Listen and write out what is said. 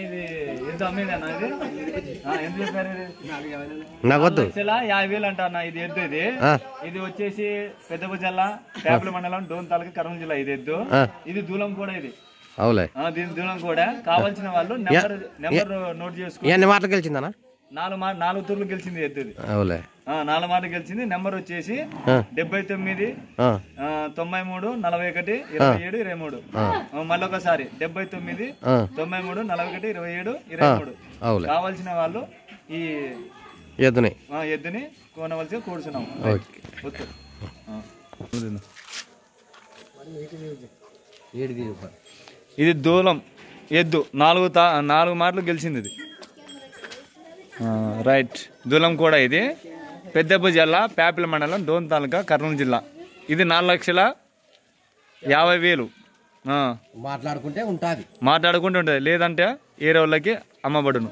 ఇది ఎంత అమ్మేదన్నా ఇది ఎంత చెప్పారు? నాకు వద్దు. 50,000 అంట అన్న. ఇది ఎద్దు ఇది వచ్చేసి పెద్ద జిల్లా పేపల మండలం డోన్ తాలూకా కర్నూలు జిల్లా. ఇది ఎద్దు, ఇది దూలం కూడా. ఇది అవులే దీని దూలం కూడా. కావాల్సిన వాళ్ళు నెంబర్ నోట్ చేసుకో. ఎన్ని మాటలు గెలిచిందనా? 4 తూర్లు గెలిచింది ఎద్దు. అవులే 4 మాటలు గెలిచింది. నెంబర్ వచ్చేసి 79 93 41 27 23. మళ్ళొకసారి 79 93 41 27 23. కావాల్సిన వాళ్ళు ఈ ఎద్దుని కొనవలసి కూర్చున్నాం. ఇది దూలం ఎద్దు 4 మాటలు గెలిచింది. ఇది రైట్. దూలం కూడా. ఇది పెద్దప జిల్లా పేపల మండలం డోన్ తాలూకా కర్నూలు జిల్లా. ఇది 4,50,000. మాట్లాడుకుంటే ఉంటుంది, లేదంటే ఏరే వాళ్ళకి అమ్మబడును.